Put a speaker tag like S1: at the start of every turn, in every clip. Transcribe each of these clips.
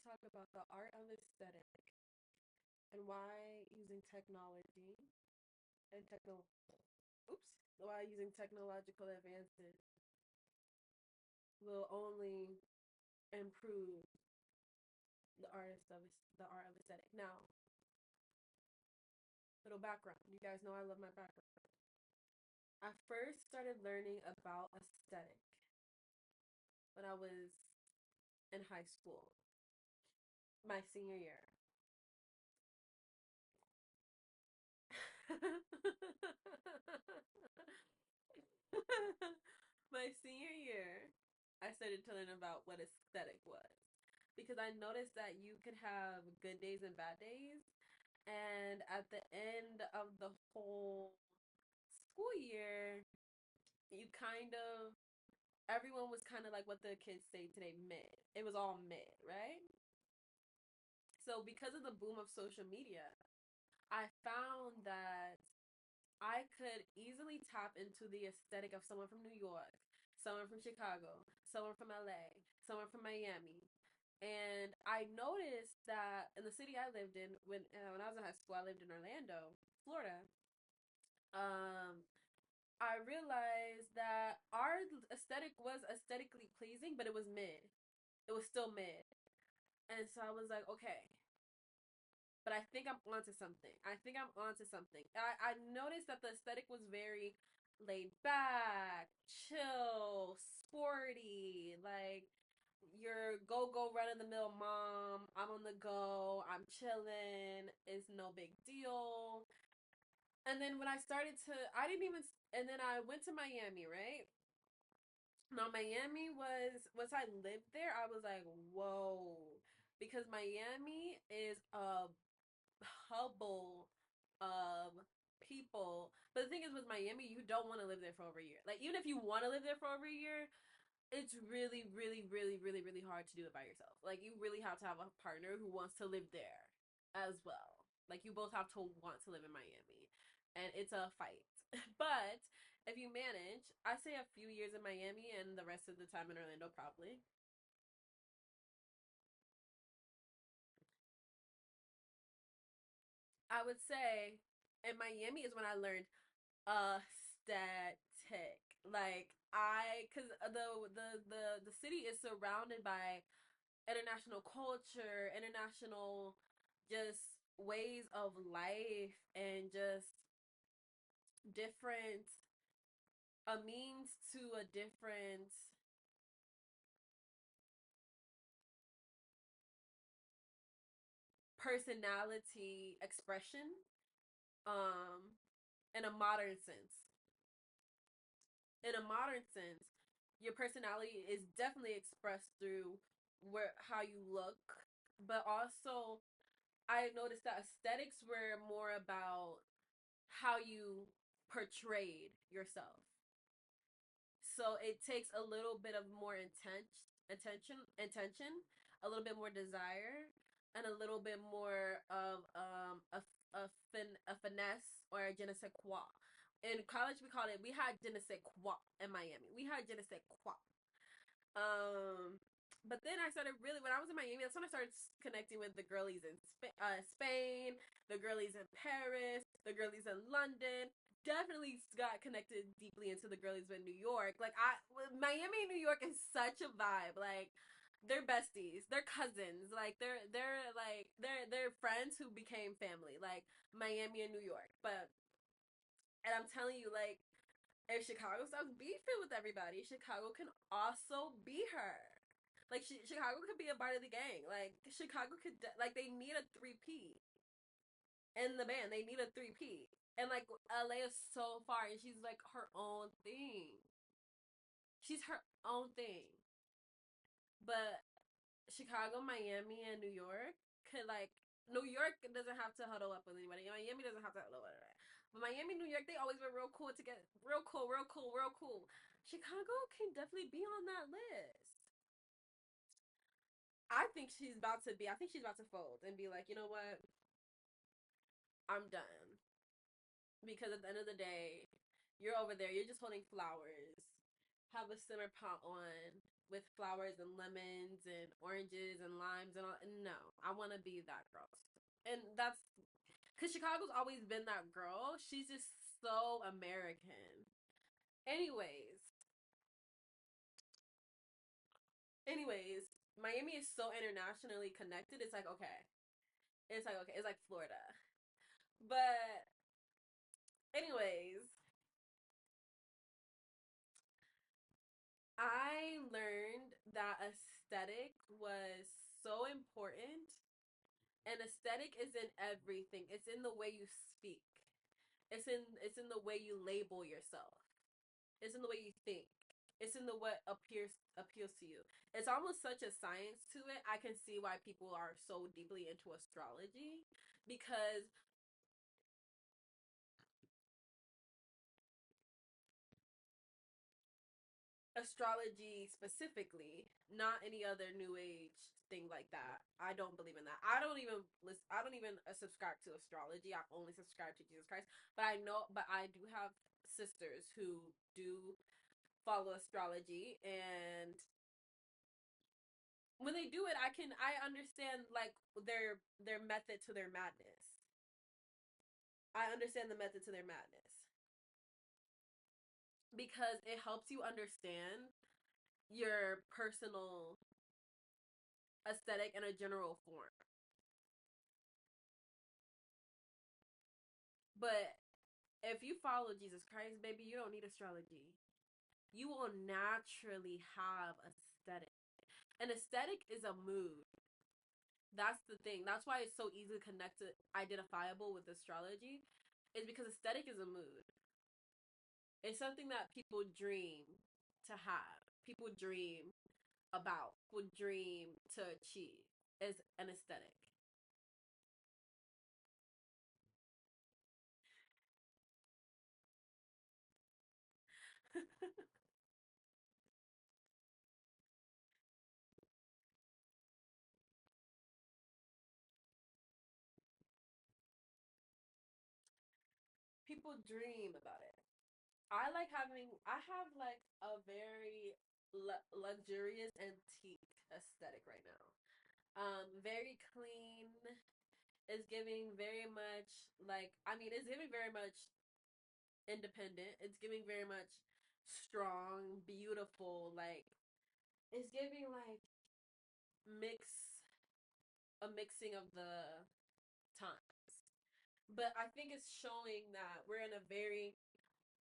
S1: talk about the art of aesthetic and why using technology and why using technological advances will only improve the art of aesthetic. Now, little background. You guys know I love my background. I first started learning about aesthetic when I was in high school, my senior year. My senior year, I started to learn about what aesthetic was because I noticed that you could have good days and bad days, and at the end of the whole school year, you kind of everyone was kind of like what the kids say today, mid. It was all mid, right? So because of the boom of social media, I found that I could easily tap into the aesthetic of someone from New York, someone from Chicago, someone from LA, someone from Miami. And I noticed that in the city I lived in, when I was in high school, I lived in Orlando, Florida. Um, I realized that our aesthetic was aesthetically pleasing, but it was mid. It was still mid. And so I was like, okay, but I think I'm onto something. I think I'm onto something. I noticed that the aesthetic was very laid back, chill, sporty, like your go run of the mill mom. I'm on the go. I'm chilling. It's no big deal. And then when I started to, I didn't even, and then I went to Miami, right? Now Miami was once I lived there, I was like, whoa, because Miami is a hubble of people. But the thing is with Miami, you don't want to live there for over a year. Like even if you want to live there for over a year, it's really, really, really, really, really hard to do it by yourself. Like you really have to have a partner who wants to live there as well. Like you both have to want to live in Miami. And it's a fight. But if you manage, I say a few years in Miami and the rest of the time in Orlando probably. I would say in Miami is when I learned aesthetic. Like cause the city is surrounded by international culture, international just ways of life, and just different a means to a different personality expression, um, in a modern sense. In a modern sense, your personality is definitely expressed through where how you look, but also I noticed that aesthetics were more about how you portrayed yourself. So it takes a little bit of more intention, a little bit more desire, and a little bit more of a finesse or a je ne sais quoi. In college, we had je ne sais quoi in Miami. We had je ne sais quoi. Um, but then I started really when I was in Miami. That's when I started connecting with the girlies in Spain, the girlies in Paris, the girlies in London. Definitely got connected deeply into the girlies in New York. Miami and New York is such a vibe. Like they're besties, they're cousins. Like they're friends who became family. Like Miami and New York. But and I'm telling you, like if Chicago stops beefing with everybody, Chicago can also be her. Like Chicago could be a part of the gang. Like Chicago could like they need a three-P in the band. They need a three-P. And like LA is so far, and she's like her own thing. She's her own thing. But Chicago, Miami, and New York could like New York doesn't have to huddle up with anybody. Miami doesn't have to huddle with anybody. But Miami, New York, they always been real cool to get real cool, real cool, real cool. Chicago can definitely be on that list. I think she's about to be. I think she's about to fold and be like, you know what? I'm done. Because at the end of the day, you're over there. You're just holding flowers. have a simmer pot on with flowers and lemons and oranges and limes and all. No, I want to be that girl. And that's because Chicago's always been that girl. She's just so American. Anyways, anyways, Miami is so internationally connected. It's like okay. It's like okay. It's like Florida. But anyways, I learned that aesthetic was so important. And aesthetic is in everything. It's in the way you speak. It's in the way you label yourself. It's in the way you think. It's in the what appeals to you. It's almost such a science to it. I can see why people are so deeply into astrology because astrology specifically, not any other new age thing like that. I don't believe in that. I don't even subscribe to astrology. I only subscribe to Jesus Christ. But I do have sisters who do follow astrology, and when they do it, I understand like their method to their madness. I understand the method to their madness because it helps you understand your personal aesthetic in a general form. But if you follow Jesus Christ, baby, you don't need astrology. You will naturally have aesthetic. An aesthetic is a mood. That's the thing. That's why it's so easily connected, identifiable with astrology, is because aesthetic is a mood. It's something that people dream to have. People dream about. People dream to achieve. Is an aesthetic. People dream about it. I have like a very luxurious antique aesthetic right now. Very clean. It's giving very much like, I mean, it's giving very much independent. It's giving very much strong, beautiful. Like, it's giving like mix, a mixing of the times. But I think it's showing that we're in a very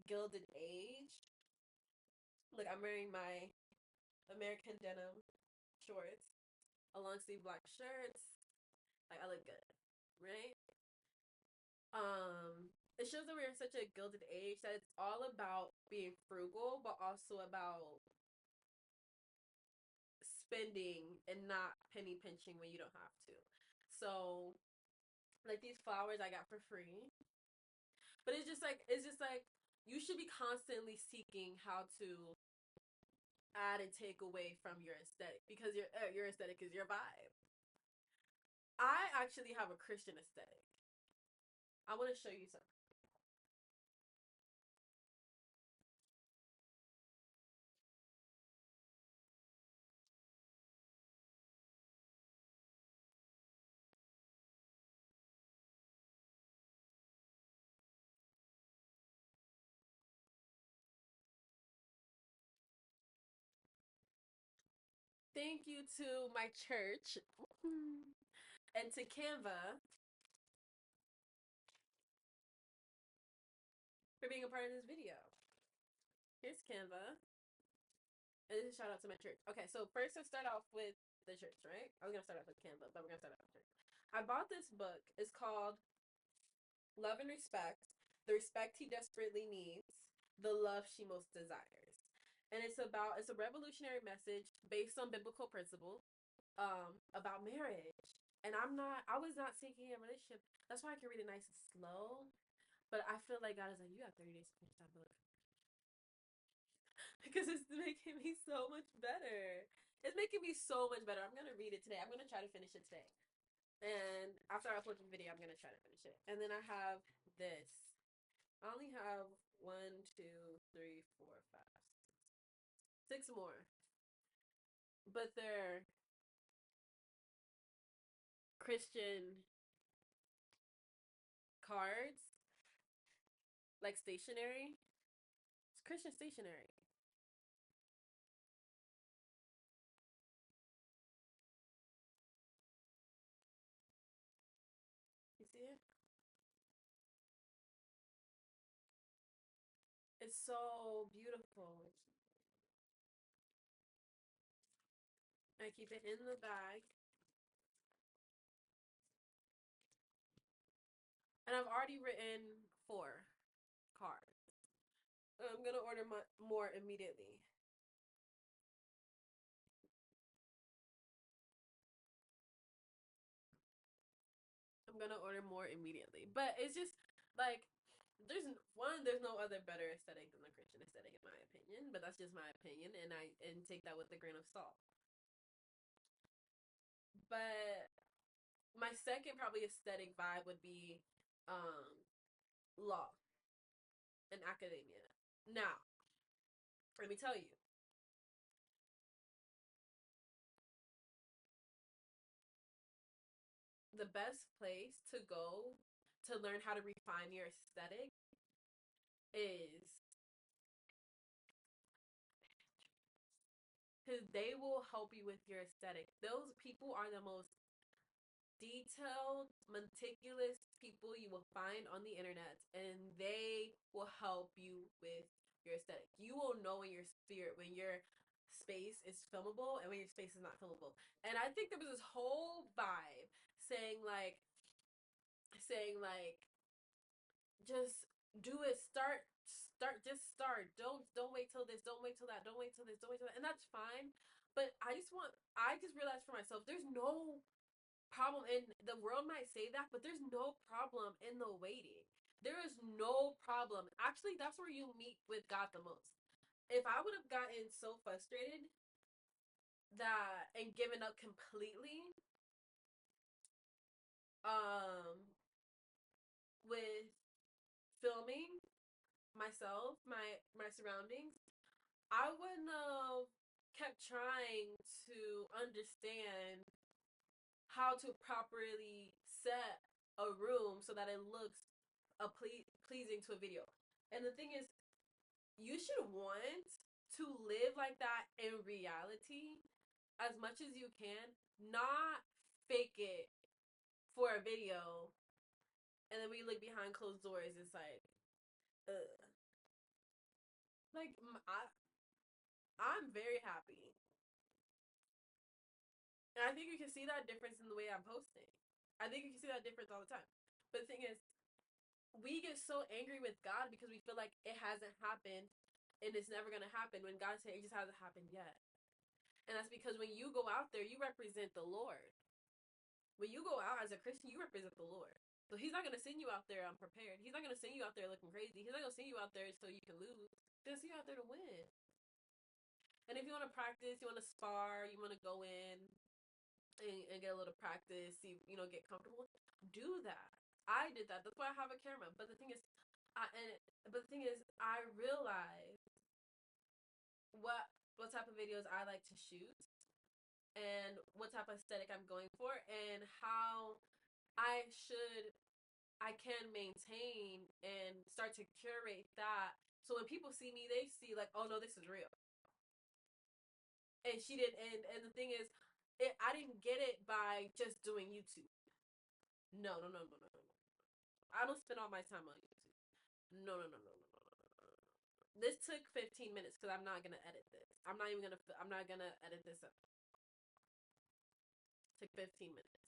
S1: gilded age. Look, I'm wearing my American denim shorts, a long sleeve black shirts. Like I look good, right? It shows that we're in such a gilded age that it's all about being frugal, but also about spending and not penny pinching when you don't have to. So, like these flowers I got for free, but it's just like you should be constantly seeking how to add and take away from your aesthetic because your aesthetic is your vibe. I actually have a Christian aesthetic. I want to show you something. Thank you to my church and to Canva for being a part of this video. Here's Canva. And this is a shout out to my church. Okay, so first let's start off with the church, right? I was gonna start off with Canva, but we're gonna start off with church. I bought this book. It's called Love and Respect: The Respect He Desperately Needs, the Love She Most Desires. And it's a revolutionary message based on biblical principles about marriage. And I was not seeking a relationship. That's why I can read it nice and slow. But I feel like God is like, you have 30 days to finish that book. Because it's making me so much better. It's making me so much better. I'm gonna read it today. I'm gonna try to finish it today. And after I upload the video, I'm gonna try to finish it. And then I have this. I only have one, two, three, four, five. 6 more. But they're Christian cards, like stationery. It's Christian stationery. You see it? It's so beautiful. I keep it in the bag. And I've already written 4 cards. I'm gonna order more immediately. I'm gonna order more immediately. But it's just like there's no other better aesthetic than the Christian aesthetic in my opinion. But that's just my opinion, and I take that with a grain of salt. But my second probably aesthetic vibe would be law and academia. Now, let me tell you, the best place to go to learn how to refine your aesthetic is because they will help you with your aesthetic. Those people are the most detailed, meticulous people you will find on the internet, and they will help you with your aesthetic. You will know in your spirit when your space is filmable and when your space is not filmable. And I think there was this whole vibe saying like just do it, start, just start. Don't wait till this, don't wait till that, don't wait till this, don't wait till that. And that's fine. But I just realized for myself there's no problem, and the world might say that, but there's no problem in the waiting. There is no problem. Actually, that's where you meet with God the most. If I would have gotten so frustrated that and given up completely um with filming myself, my surroundings, I wouldn't have kept trying to understand how to properly set a room so that it looks pleasing to a video. And the thing is, you should want to live like that in reality as much as you can, not fake it for a video. And then when you look behind closed doors, it's like, ugh. Like I'm very happy, and I think you can see that difference in the way I'm posting. I think you can see that difference all the time. But the thing is, we get so angry with God because we feel like it hasn't happened and it's never gonna happen when God said it just hasn't happened yet. And that's because when you go out there, you represent the Lord. When you go out as a Christian, you represent the Lord. So he's not gonna send you out there unprepared. He's not gonna send you out there looking crazy. He's not gonna send you out there so you can lose. He's gonna send you out there to win. And if you want to practice, you want to spar, you want to go in and get a little practice, see, get comfortable, do that. I did that. That's why I have a camera. But the thing is, I realized what type of videos I like to shoot and what type of aesthetic I'm going for and how I can maintain and start to curate that. So when people see me, they see like, oh no, this is real. And she did, and the thing is, I didn't get it by just doing YouTube. No, no, no, no, no, no. I don't spend all my time on YouTube. No, no, no, no, no, no, no. This took 15 minutes because I'm not gonna edit this. I'm not gonna edit this up. It took 15 minutes.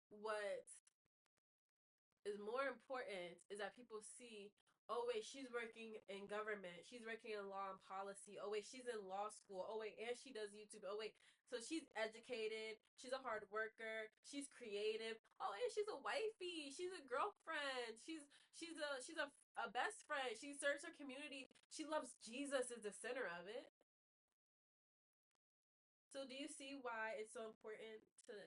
S1: What is more important is that people see, oh wait, she's working in government, she's working in law and policy, oh wait, she's in law school, oh wait, and she does YouTube, oh wait, so she's educated, she's a hard worker, she's creative, oh and she's a wifey, she's a girlfriend, she's a best friend, she serves her community, she loves Jesus as the center of it. So do you see why it's so important to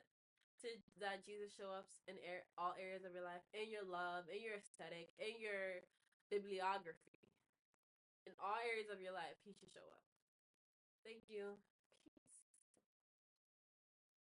S1: that Jesus show up in all areas of your life, in your love, in your aesthetic, in your bibliography, in all areas of your life, he should show up. Thank you.